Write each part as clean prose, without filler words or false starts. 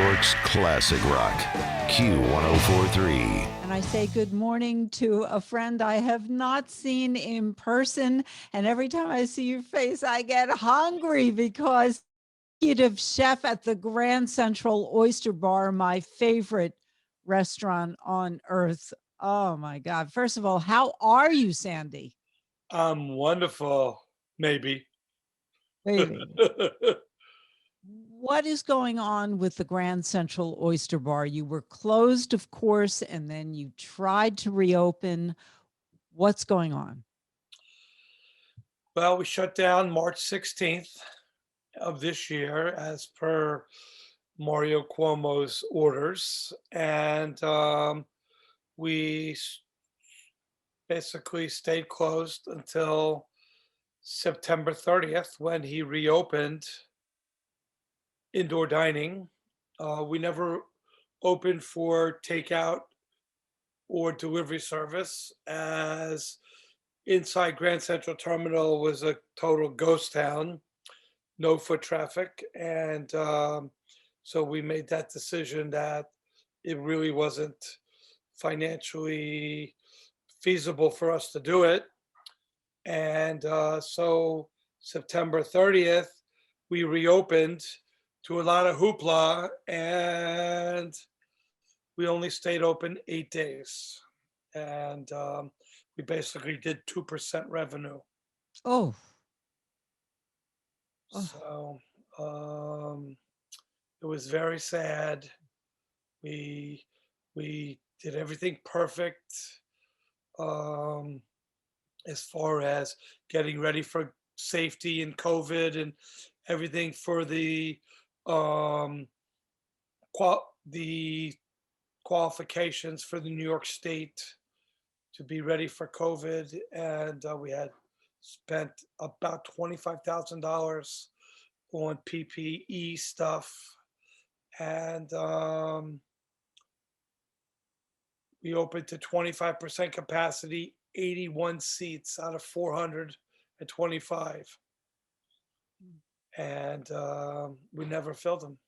York's classic rock, Q1043. And I say good morning to a friend I have not seen in person. And every time I see your face, I get hungry because executive chef at the Grand Central Oyster Bar, my favorite restaurant on earth. Oh my God. First of all, how are you, Sandy? I'm wonderful, maybe. Baby. What is going on with the Grand Central Oyster Bar? You were closed, of course, and then you tried to reopen. What's going on? Well, we shut down March 16th of this year as per Mario Cuomo's orders. And we basically stayed closed until September 30th when he reopened indoor dining. We never opened for takeout or delivery service, as inside Grand Central Terminal was a total ghost town, no foot traffic. And so we made that decision that it really wasn't financially feasible for us to do it. And so September 30th, we reopened to a lot of hoopla, and we only stayed open 8 days. And we basically did 2% revenue. Oh, So it was very sad. We did everything perfect as far as getting ready for safety and COVID and everything for the the qualifications for the New York State to be ready for COVID. And we had spent about $25,000 on PPE stuff. And we opened to 25% capacity, 81 seats out of 425. And we never filled them.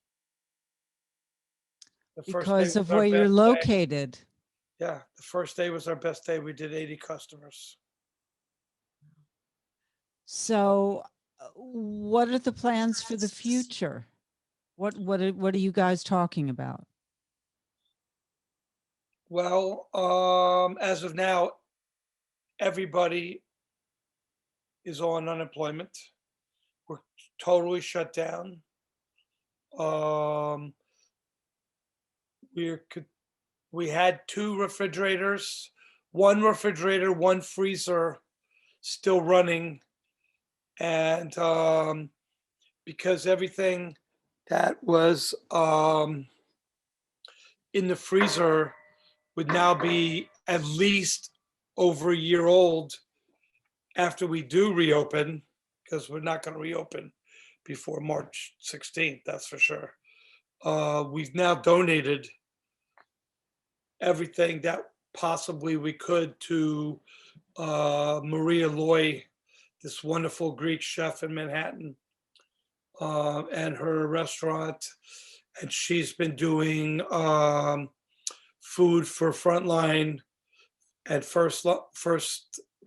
because of where you're located. Yeah, the first day was our best day. We did 80 customers. So, what are the plans for the future? What are you guys talking about? Well, as of now, everybody is on unemployment. We're totally shut down. We had 2 refrigerators, 1 refrigerator, 1 freezer still running. And because everything that was in the freezer would now be at least over a year old after we do reopen, because we're not going to reopen before March 16th, that's for sure. We've now donated everything that possibly we could to Maria Loy, this wonderful Greek chef in Manhattan, and her restaurant. And she's been doing food for frontline and first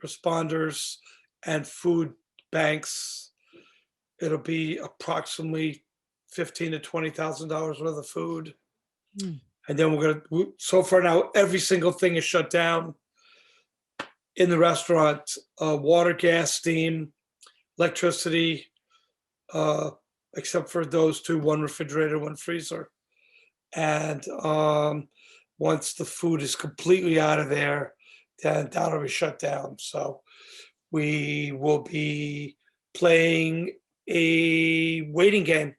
responders and food banks. It'll be approximately $15,000 to $20,000 worth of food. And then so far now, every single thing is shut down in the restaurant: water, gas, steam, electricity, except for those 2, 1 refrigerator, 1 freezer. And once the food is completely out of there, then that'll be shut down. So we will be playing a waiting game,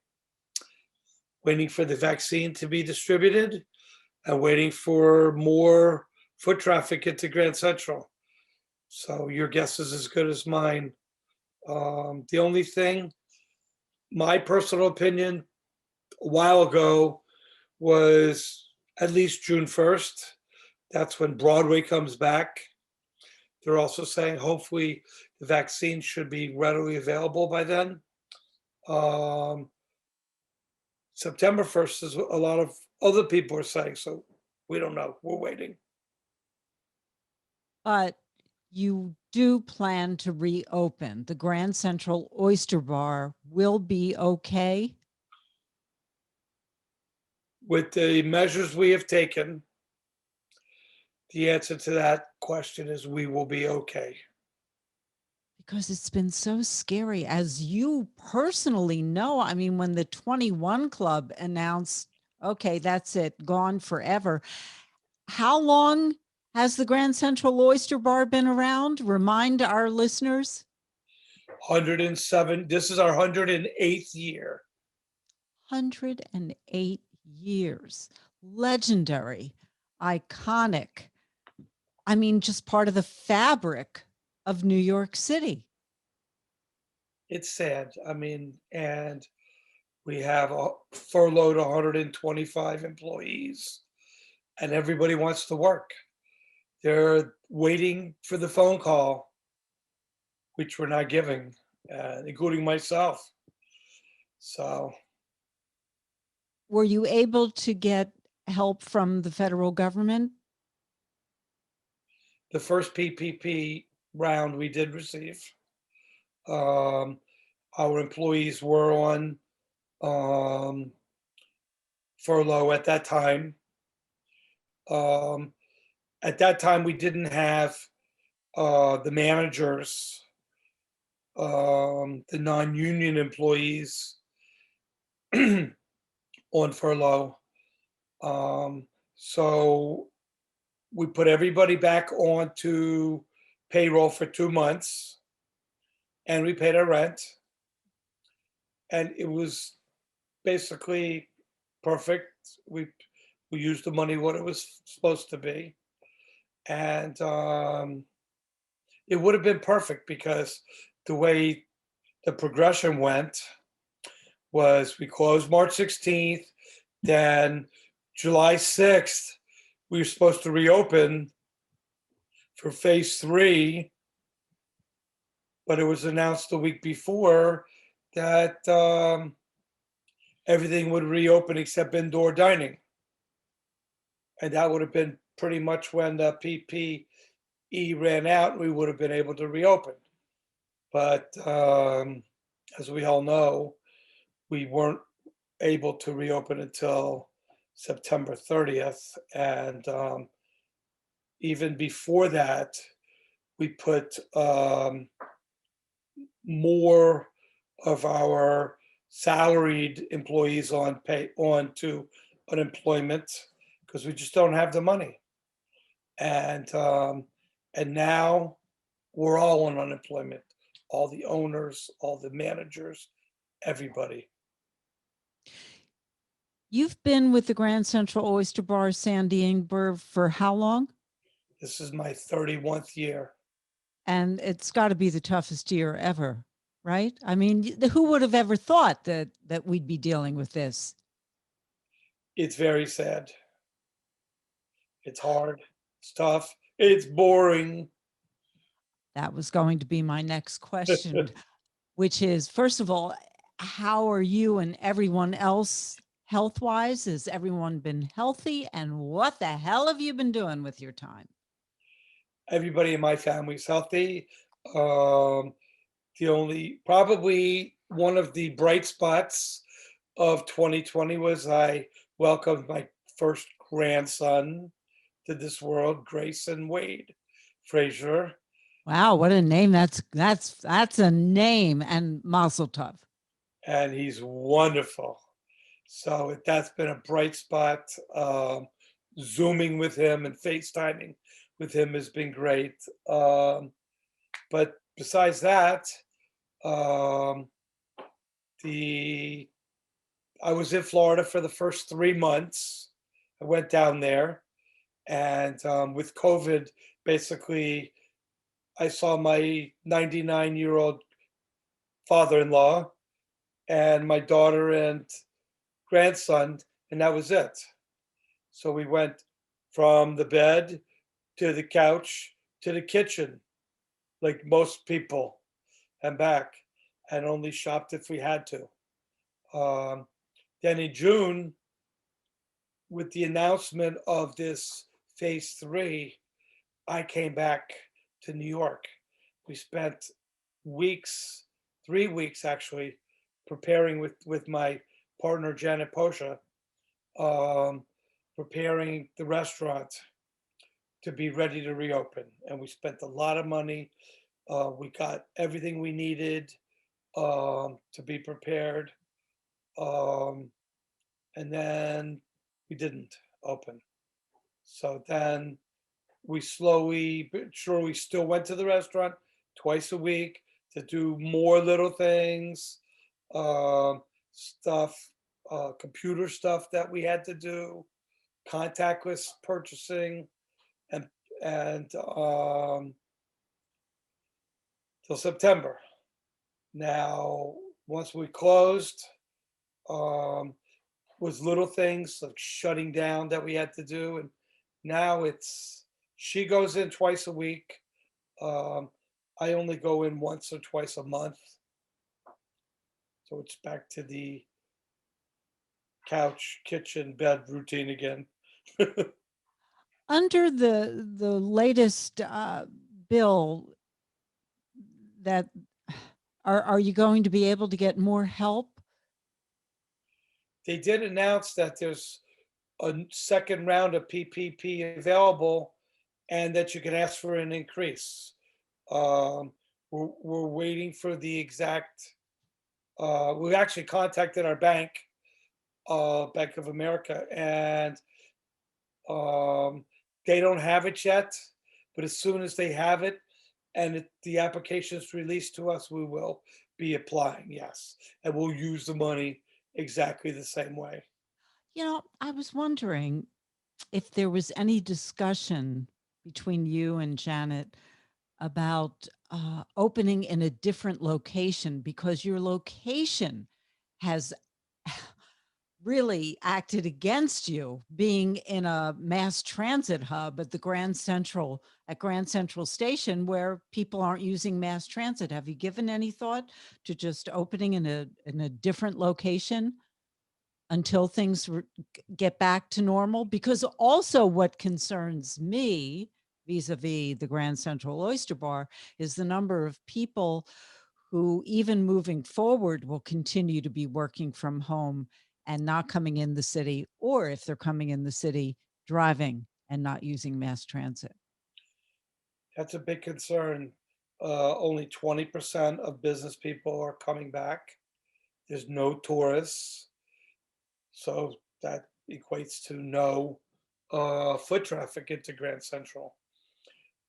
waiting for the vaccine to be distributed and waiting for more foot traffic into Grand Central. So your guess is as good as mine. The only thing, my personal opinion a while ago, was at least June 1st. That's when Broadway comes back. They're also saying hopefully the vaccine should be readily available by then. September 1st is what a lot of other people are saying, so we don't know. We're waiting. But you do plan to reopen. The Grand Central Oyster Bar will be okay. With the measures we have taken, the answer to that question is we will be okay. Because it's been so scary, as you personally know. I mean, when the 21 Club announced, okay, that's it, gone forever. How long has the Grand Central Oyster Bar been around? Remind our listeners. 107. This is our 108th year. 108 years. Legendary, iconic. I mean, just part of the fabric of New York City. It's sad. I mean, and we have furloughed 125 employees, and everybody wants to work. They're waiting for the phone call, which we're not giving, including myself. So, Were you able to get help from the federal government? the first PPP round we did receive. Our employees were on furlough at that time. At that time, we didn't have the managers, the non-union employees on furlough. So we put everybody back onto payroll for 2 months, and we paid our rent. And it was basically perfect. We used the money what it was supposed to be. And it would have been perfect, because the way the progression went was we closed March 16th, then July 6th, we were supposed to reopen for phase 3, but it was announced the week before that everything would reopen except indoor dining. And that would have been pretty much when the PPE ran out, and we would have been able to reopen. But as we all know, we weren't able to reopen until September 30th. And even before that, we put more of our salaried employees on to unemployment, because we just don't have the money. And now we're all on unemployment, all the owners, all the managers, everybody. You've been with the Grand Central Oyster Bar, Sandy Ingber, for how long? This is my 31st year. And it's got to be the toughest year ever, right? I mean, who would have ever thought that we'd be dealing with this? It's very sad. It's hard. It's tough. It's boring. That was going to be my next question, which is, first of all, how are you and everyone else health-wise? Has everyone been healthy? And what the hell have you been doing with your time? Everybody in my family is healthy. Probably one of the bright spots of 2020 was I welcomed my first grandson to this world, Grayson Wade Frazier. Wow, what a name. That's a name, and mazel tov. And he's wonderful. So that's been a bright spot. Zooming with him and FaceTiming with him has been great. But besides that, I was in Florida for the first 3 months. I went down there, and with COVID, basically, I saw my 99-year-old father-in-law and my daughter and grandson, and that was it. So we went from the bed to the couch to the kitchen, like most people, and back, and only shopped if we had to. Then in June, with the announcement of this phase 3, I came back to New York. We spent weeks, 3 weeks actually, preparing with my partner Janet Posha, preparing the restaurant to be ready to reopen. And we spent a lot of money. We got everything we needed to be prepared. And then we didn't open. So then we slowly but surely still went to the restaurant twice a week to do more little things, stuff, computer stuff that we had to do, contactless purchasing, and till September. Now, once we closed, was little things like shutting down that we had to do, and now she goes in twice a week. I only go in once or twice a month, so it's back to the couch, kitchen, bed routine again. Under the latest bill, that are you going to be able to get more help? They did announce that there's a second round of PPP available and that you can ask for an increase. We're waiting for the exact, we actually contacted our bank, Bank of America, and they don't have it yet, but as soon as they have it and the application is released to us, we will be applying, yes. And we'll use the money exactly the same way. You know, I was wondering if there was any discussion between you and Janet about opening in a different location, because your location has really acted against you, being in a mass transit hub at Grand Central Station, where people aren't using mass transit. Have you given any thought to just opening in a different location until things get back to normal? Because also what concerns me vis-a-vis the Grand Central Oyster Bar is the number of people who, even moving forward, will continue to be working from home and not coming in the city, or if they're coming in the city, driving and not using mass transit. That's a big concern. Only 20% of business people are coming back. There's no tourists. So that equates to no foot traffic into Grand Central.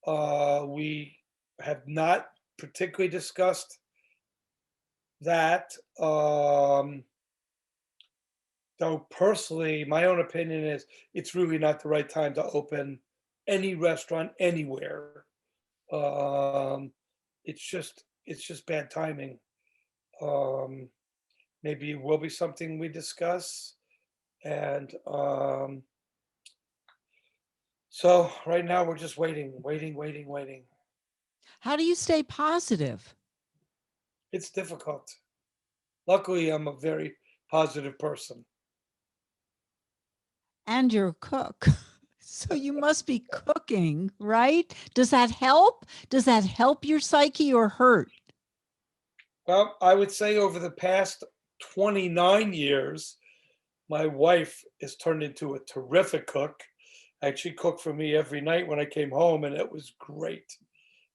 We have not particularly discussed that. Though personally, my own opinion is it's really not the right time to open any restaurant anywhere. It's just bad timing. Maybe it will be something we discuss. And so right now we're just waiting. How do you stay positive? It's difficult. Luckily, I'm a very positive person. And you're a cook. So you must be cooking, right? Does that help? Does that help your psyche or hurt? Well, I would say over the past 29 years, my wife has turned into a terrific cook. And she cooked for me every night when I came home, and it was great.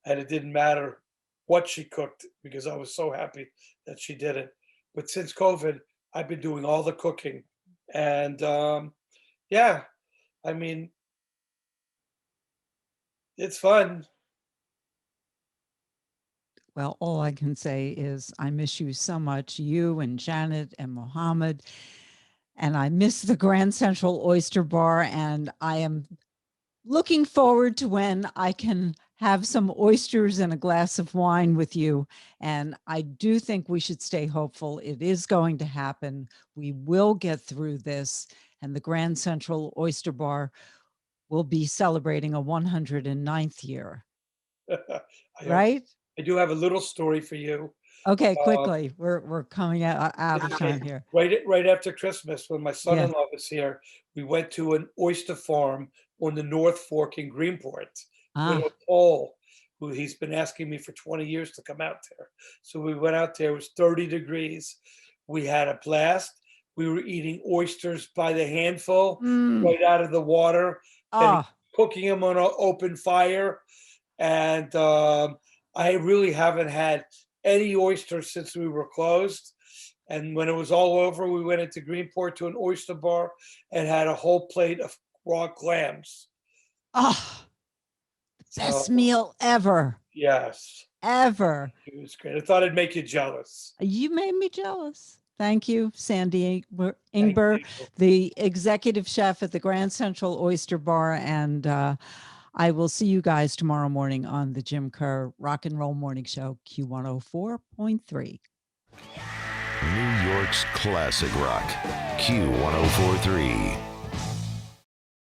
And it didn't matter what she cooked because I was so happy that she did it. But since COVID, I've been doing all the cooking. And yeah, I mean, it's fun. Well, all I can say is I miss you so much, you and Janet and Mohammed. And I miss the Grand Central Oyster Bar. And I am looking forward to when I can have some oysters and a glass of wine with you. And I do think we should stay hopeful. It is going to happen. We will get through this. And the Grand Central Oyster Bar will be celebrating a 109th year. Right? I do have a little story for you. Okay, Um, quickly. We're coming out of time here. right after Christmas, when my Yeah. son-in-law was here, we went to an oyster farm on the North Fork in Greenport with Ah, Paul, who he's been asking me for 20 years to come out there. So we went out there. It was 30 degrees. We had a blast. We were eating oysters by the handful right out of the water and ah, cooking them on an open fire. And I really haven't had any oysters since we were closed. And when it was all over, we went into Greenport to an oyster bar and had a whole plate of raw clams. ah, best So, meal ever, yes, ever. it was great. I thought I'd make you jealous. You made me jealous. Thank you, Sandy Thank Ingber, you. the executive chef at the Grand Central Oyster Bar. And I will see you guys tomorrow morning on the Jim Kerr Rock and Roll Morning Show, Q104.3. New York's classic rock, Q1043.